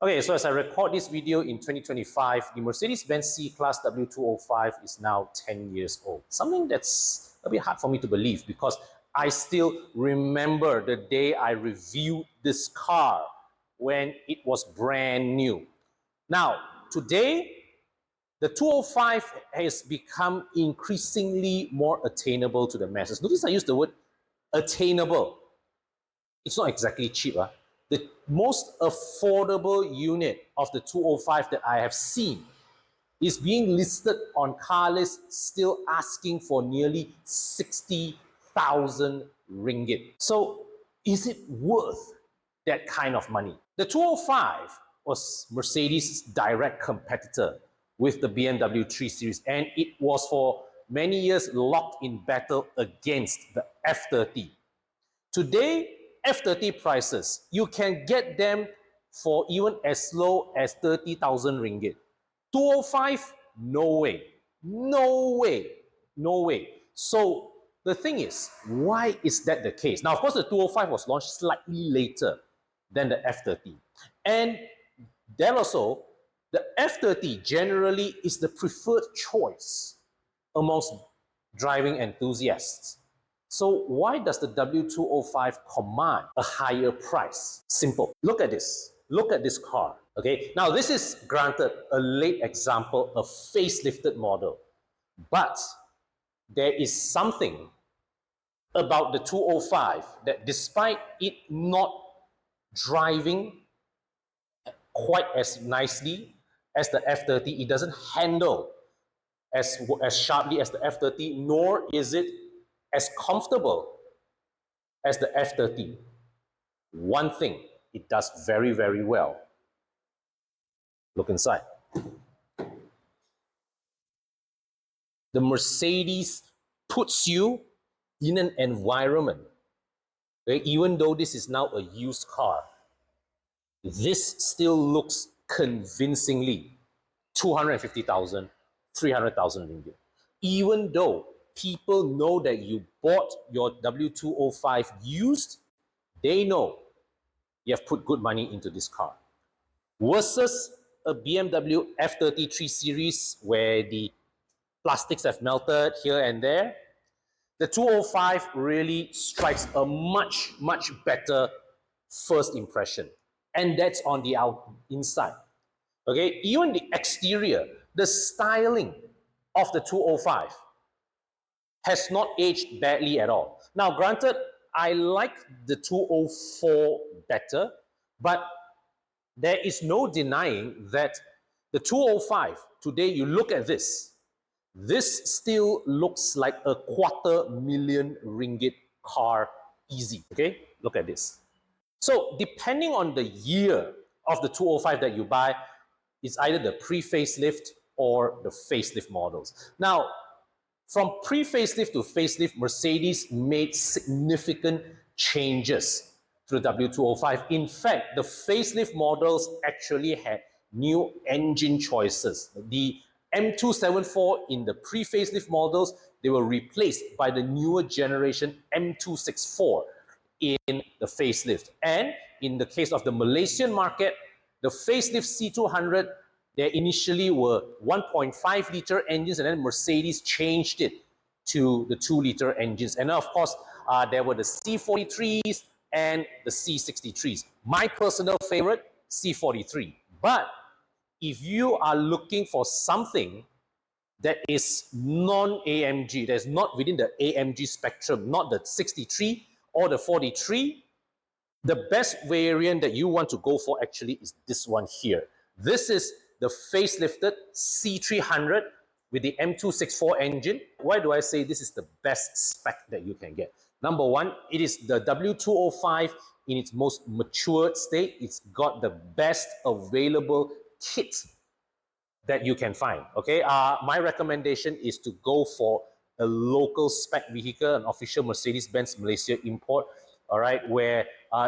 Okay, so as I record this video in 2025, the Mercedes-Benz C Class W205 is now 10 years old. Something that's a bit hard for me to believe because I still remember the day I reviewed this car when it was brand new. Now, today, the 205 has become increasingly more attainable to the masses. Notice I use the word attainable. It's not exactly cheap. The most affordable unit of the 205 that I have seen is being listed on car lists, still asking for nearly 60,000 ringgit. So is it worth that kind of money? The 205 was Mercedes' direct competitor with the BMW 3 Series, and it was for many years locked in battle against the F30. Today, F30 prices, you can get them for even as low as 30,000 ringgit. 205, no way. No way. No way. So the thing is, why is that the case? Now, of course, the 205 was launched slightly later than the F30. And then also, the F30 generally is the preferred choice amongst driving enthusiasts. So why does the W205 command a higher price? Simple. Look at this. Look at this car. Okay. Now this is granted a late example of facelifted model, but there is something about the 205 that despite it not driving quite as nicely as the F30, it doesn't handle as sharply as the F30, nor is it as comfortable as the F30. One thing it does very, very well. Look inside. The Mercedes puts you in an environment where even though this is now a used car, this still looks convincingly 250,000, 300,000 ringgit. Even though people know that you bought your W205 used, they know you have put good money into this car. Versus a BMW F33 series where the plastics have melted here and there, the 205 really strikes a much, much better first impression. And that's on the inside. Okay, even the exterior, the styling of the 205 has not aged badly at all. Now, granted, I like the 204 better, but there is no denying that the 205, today you look at this still looks like a 250,000 ringgit car easy. Okay, look at this. So depending on the year of the 205 that you buy, it's either the pre-facelift or the facelift models. Now, from pre-facelift to facelift, Mercedes made significant changes to the W205. In fact, the facelift models actually had new engine choices. The M274 in the pre-facelift models, they were replaced by the newer generation M264 in the facelift. And in the case of the Malaysian market, the facelift C200, there initially were 1.5 liter engines, and then Mercedes changed it to the 2 liter engines. And of course, there were the C43s and the C63s. My personal favorite, C43. But if you are looking for something that is non-AMG, that is not within the AMG spectrum, not the 63 or the 43, the best variant that you want to go for actually is this one here. This is the facelifted C300 with the M264 engine. Why do I say this is the best spec that you can get? Number one, it is the W205 in its most matured state. It's got the best available kit that you can find. Okay, my recommendation is to go for a local spec vehicle, an official Mercedes-Benz Malaysia import. All right, where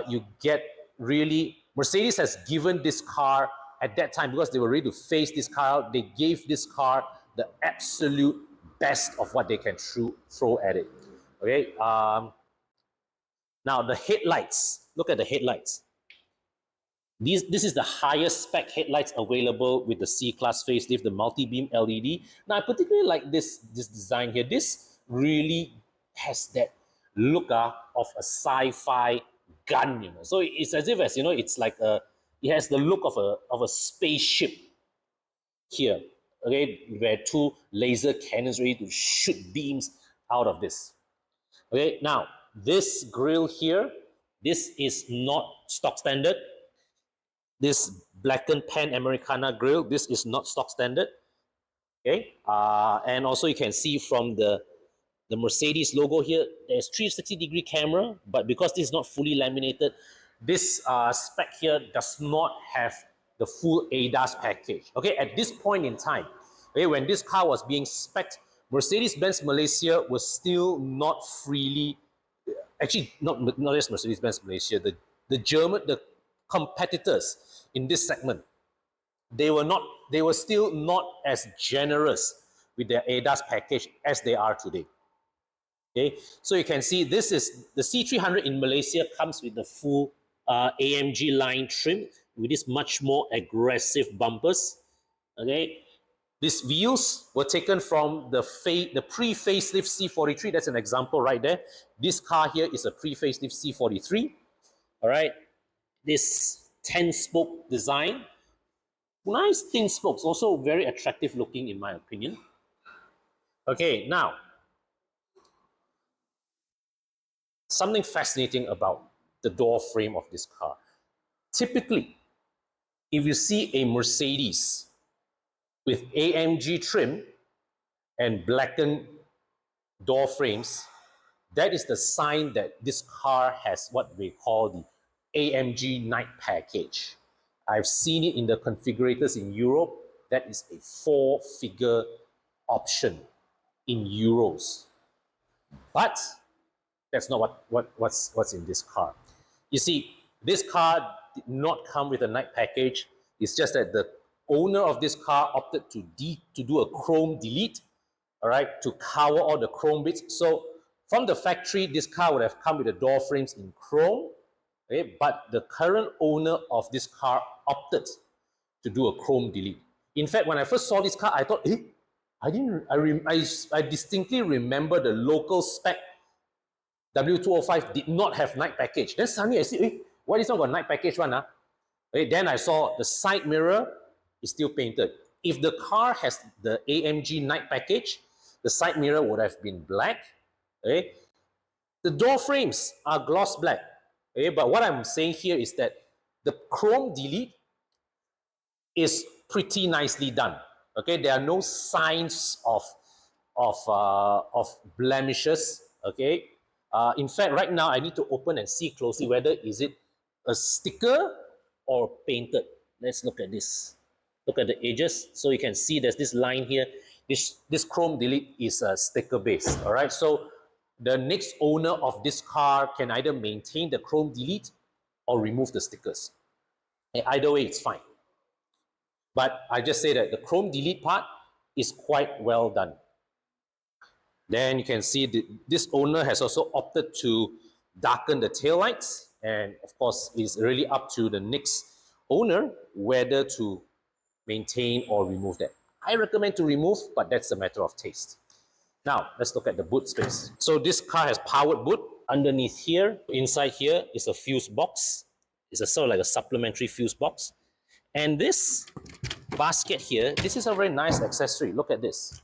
you get really, Mercedes has given this car at that time, because they were ready to phase this car out, they gave this car the absolute best of what they can throw at it. Okay, now the headlights, look at the headlights. This is the highest spec headlights available with the C-Class facelift, the multi-beam LED. Now, I particularly like this design here. This really has that look of a sci-fi gun, you know. So it's as if, as you know, it's like it has the look of a spaceship here, okay, where two laser cannons ready to shoot beams out of this. Okay, now this grill here, this is not stock standard. This blackened Pan Americana grill, this is not stock standard. Okay, and also you can see from the Mercedes logo here, there's 360-degree camera, but because this is not fully laminated, this spec here does not have the full ADAS package. Okay, at this point in time, okay, when this car was being spec'd, Mercedes-Benz Malaysia was still not freely, actually not just Mercedes-Benz Malaysia, the competitors in this segment, they were still not as generous with their ADAS package as they are today. Okay, so you can see this is the C300 in Malaysia comes with the full AMG line trim with this much more aggressive bumpers. Okay, these views were taken from the pre-facelift C43. That's an example right there. This car here is a pre-facelift C43. All right, this 10-spoke design, nice thin spokes, also very attractive looking in my opinion. Okay, now something fascinating about the door frame of this car. Typically, if you see a Mercedes with AMG trim and blackened door frames, that is the sign that this car has what we call the AMG night package. I've seen it in the configurators in Europe. That is a 4-figure option in euros. But that's not what's in this car. You see, this car did not come with a night package. It's just that the owner of this car opted to do a chrome delete, all right, to cover all the chrome bits. So from the factory, this car would have come with the door frames in chrome, okay, but the current owner of this car opted to do a chrome delete. In fact, when I first saw this car, I thought, I distinctly remember the local spec W205 did not have night package. Then suddenly I see, why this one got night package one? Okay, then I saw the side mirror is still painted. If the car has the AMG night package, the side mirror would have been black. Okay, the door frames are gloss black. Okay, but what I'm saying here is that the chrome delete is pretty nicely done. Okay, there are no signs of blemishes. Okay, in fact, right now I need to open and see closely whether is it a sticker or painted. Let's look at this. Look at the edges. So you can see there's this line here. This chrome delete is a sticker base. All right. So the next owner of this car can either maintain the chrome delete or remove the stickers. And either way, it's fine. But I just say that the chrome delete part is quite well done. Then you can see this owner has also opted to darken the taillights. And of course, it's really up to the next owner whether to maintain or remove that. I recommend to remove, but that's a matter of taste. Now, let's look at the boot space. So this car has powered boot. Underneath here, inside here is a fuse box. It's a sort of like a supplementary fuse box. And this basket here, this is a very nice accessory. Look at this.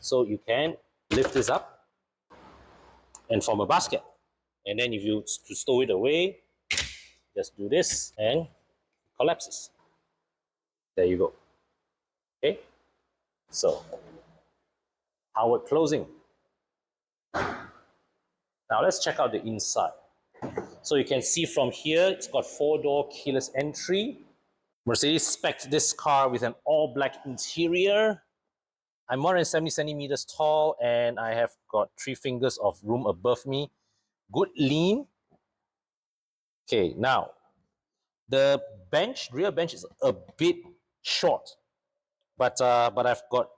So you can lift this up and form a basket. And then if you to stow it away, just do this and it collapses. There you go. Okay. So, powered closing. Now let's check out the inside. So you can see from here, it's got 4-door keyless entry. Mercedes specced this car with an all-black interior. I'm more than 70 centimeters tall and I have got 3 fingers of room above me. Good lean. Okay, now the rear bench is a bit short, but I've got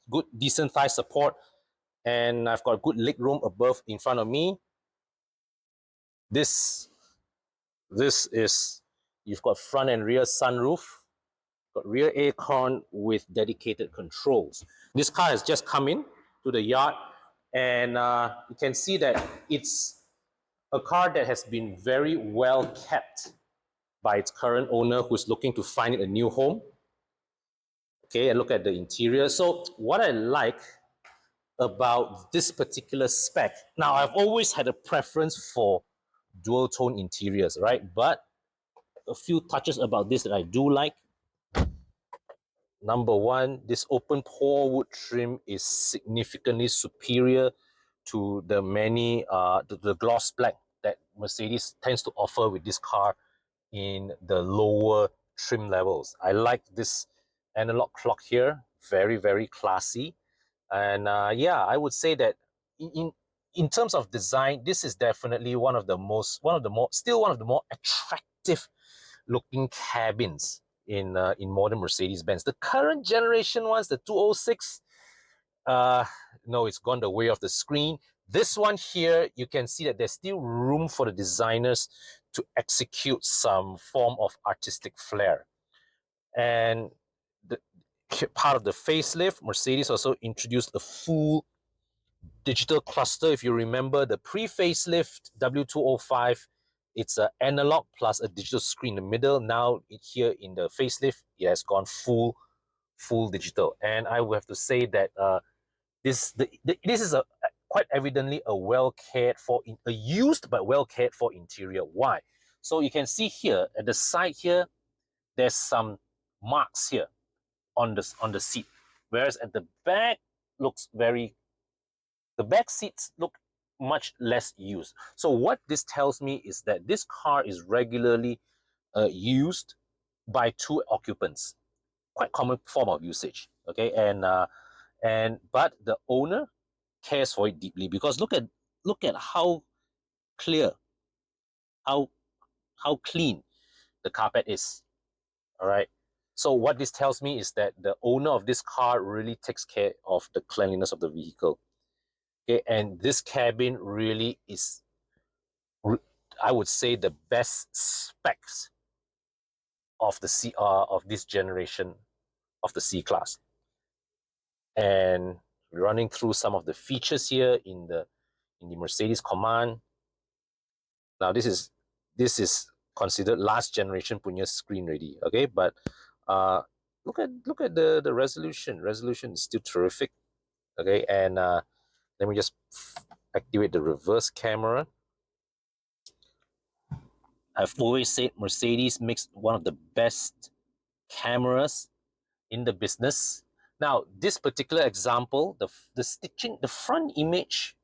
good decent thigh support and I've got good leg room above in front of me. This is You've got front and rear sunroof, got rear aircon with dedicated controls. This car has just come in to the yard, and you can see that it's a car that has been very well kept by its current owner, who's looking to find it a new home. Okay, and look at the interior. So what I like about this particular spec, now I've always had a preference for dual tone interiors, right? But a few touches about this that I do like. Number one, this open pore wood trim is significantly superior to the the gloss black that Mercedes tends to offer with this car in the lower trim levels. I like this analog clock here, very, very classy. And yeah, I would say that in terms of design, this is definitely still one of the more attractive looking cabins in modern Mercedes-Benz. The current generation ones, the 206, no, it's gone the way of the screen. This one here, you can see that there's still room for the designers to execute some form of artistic flair. And the part of the facelift, Mercedes also introduced a full digital cluster. If you remember the pre-facelift W205, it's an analog plus a digital screen in the middle. Now here in the facelift, it has gone full digital. And I would have to say that this is a quite evidently a well cared for, a used but well cared for interior. Why? So you can see here at the side here, there's some marks here on the seat, whereas at the back the back seats look much less used. So what this tells me is that this car is regularly used by two occupants. Quite common form of usage. Okay, and but the owner cares for it deeply, because look at how clear, how how clean the carpet is. All right. So what this tells me is that the owner of this car really takes care of the cleanliness of the vehicle. Okay, and this cabin really is, I would say, the best specs of the of this generation of the C class. And running through some of the features here in the Mercedes command. Now this is considered last generation punya screen ready. Okay, but look at the resolution. Resolution is still terrific. Okay, and let me just activate the reverse camera. I've always said Mercedes makes one of the best cameras in the business. Now, this particular example, the stitching, the front image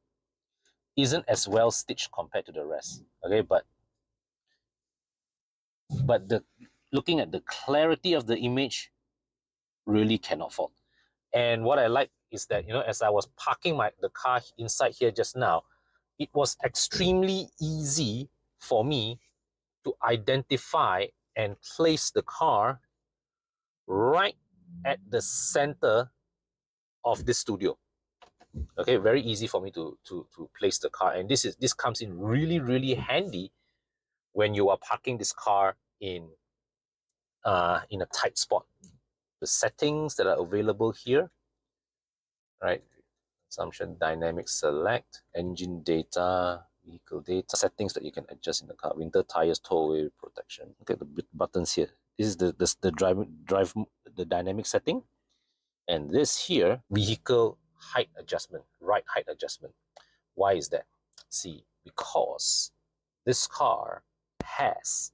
isn't as well stitched compared to the rest. Okay, but the looking at the clarity of the image really cannot fault. And what I like is that, you know, as I was parking the car inside here just now, it was extremely easy for me to identify and place the car right at the center of this studio. Okay, very easy for me to place the car, and this comes in really handy when you are parking this car in a tight spot. The settings that are available here, right? Consumption, dynamic select, engine data, vehicle data, settings that you can adjust in the car, winter tires, tow protection. Look at the buttons here. This is the drive the dynamic setting, and this here, vehicle height adjustment, right height adjustment. Why is that? See, because this car has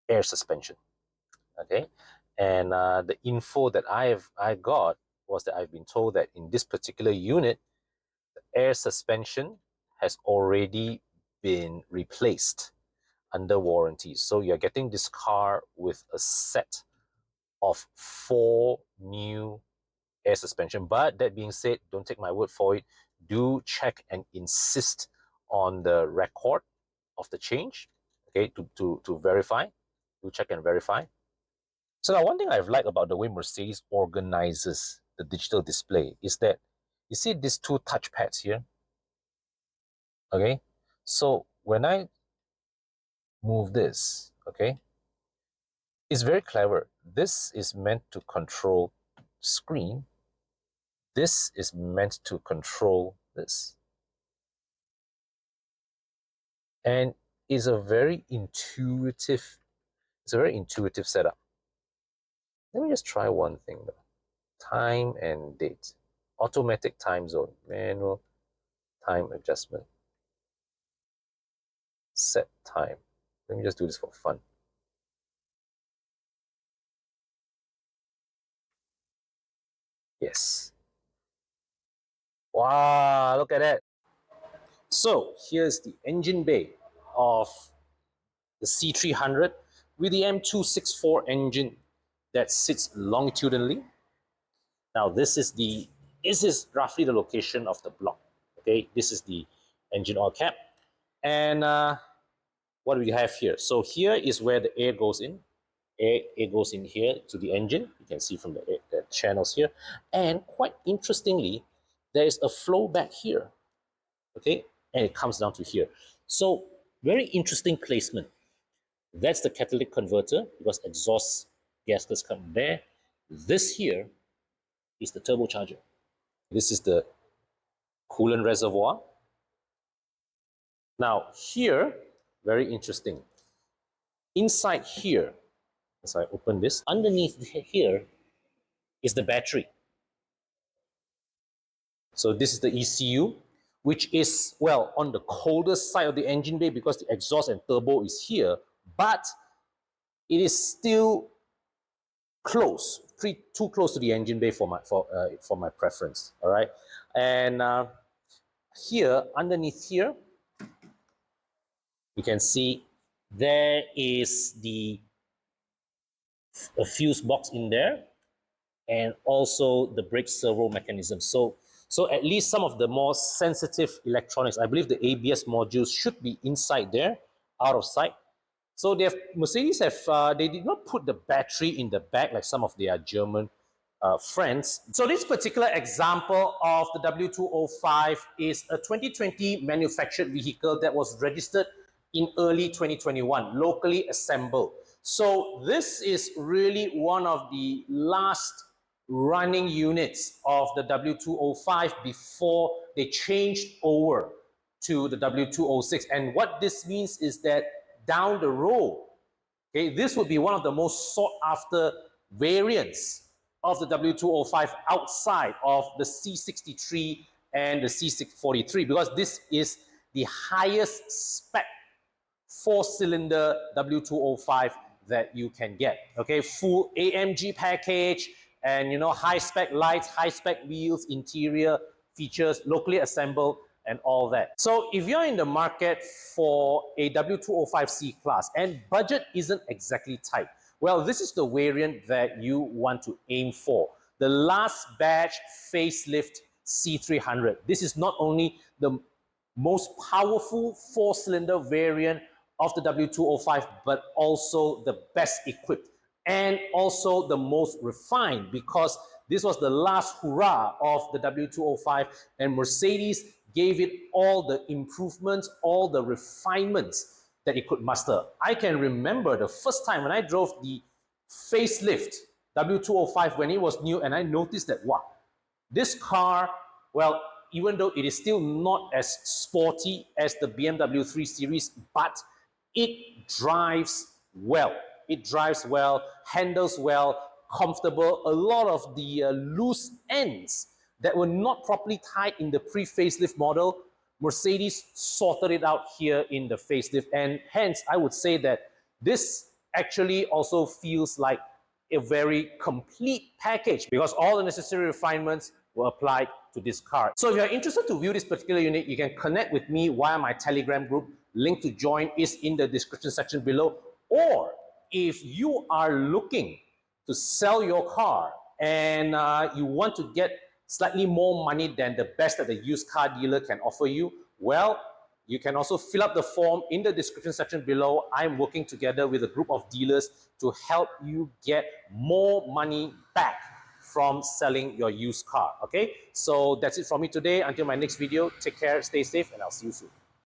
air suspension. Okay, and the info that I got was that I've been told that in this particular unit, the air suspension has already been replaced under warranty. So you're getting this car with a set of 4 new air suspension. But that being said, don't take my word for it. Do check and insist on the record of the change, okay, to verify. Do check and verify. So now, one thing I've liked about the way Mercedes organizes the digital display is that you see these two touchpads here. Okay, so when I move this, okay, It's very clever. This is meant to control screen. This is meant to control this. And it's a very intuitive setup. Let me just try one thing though. Time and date. Automatic time zone. Manual time adjustment. Set time. Let me just do this for fun. Yes. Wow, look at that. So here's the engine bay of the C300 with the M264 engine that sits longitudinally. Now this is roughly the location of the block. Okay, this is the engine oil cap, and what do we have here? So here is where the air goes in. Air goes in here to the engine. You can see from the channels here, and quite interestingly, there is a flow back here. Okay, and it comes down to here. So very interesting placement. That's the catalytic converter because exhaust gaskets come there. This here is the turbocharger. This is the coolant reservoir. Now here, very interesting. Inside here, as I open this, underneath here is the battery. So this is the ECU, which is, well, on the colder side of the engine bay because the exhaust and turbo is here, but it is still close, too close to the engine bay for my preference. All right, and here underneath here, you can see there is a fuse box in there, and also the brake servo mechanism. So at least some of the more sensitive electronics, I believe the ABS modules should be inside there, out of sight. So Mercedes they did not put the battery in the back like some of their German friends. So this particular example of the W205 is a 2020 manufactured vehicle that was registered in early 2021, locally assembled. So this is really one of the last running units of the W205 before they changed over to the W206. And what this means is that down the road, okay, this would be one of the most sought after variants of the W205 outside of the C63 and the C643 because this is the highest spec four-cylinder W205 that you can get. Okay, full AMG package and high spec lights, high spec wheels, interior features, locally assembled and all that. So if you're in the market for a W205C class and budget isn't exactly tight, well, this is the variant that you want to aim for. The last batch facelift C300. This is not only the most powerful four-cylinder variant of the W205, but also the best equipped and also the most refined because this was the last hurrah of the W205 and Mercedes gave it all the improvements, all the refinements that it could muster. I can remember the first time when I drove the facelift W205 when it was new and I noticed that, wow, this car, well, even though it is still not as sporty as the BMW 3 Series, but it drives well. It drives well, handles well, comfortable. A lot of the loose ends that were not properly tied in the pre-facelift model, Mercedes sorted it out here in the facelift. And hence, I would say that this actually also feels like a very complete package because all the necessary refinements were applied to this car. So if you're interested to view this particular unit, you can connect with me via my Telegram group. Link to join is in the description section below. Or if you are looking to sell your car and you want to get slightly more money than the best that the used car dealer can offer you, well, you can also fill up the form in the description section below. I'm working together with a group of dealers to help you get more money back from selling your used car. Okay, so that's it from me today. Until my next video, take care, stay safe, and I'll see you soon.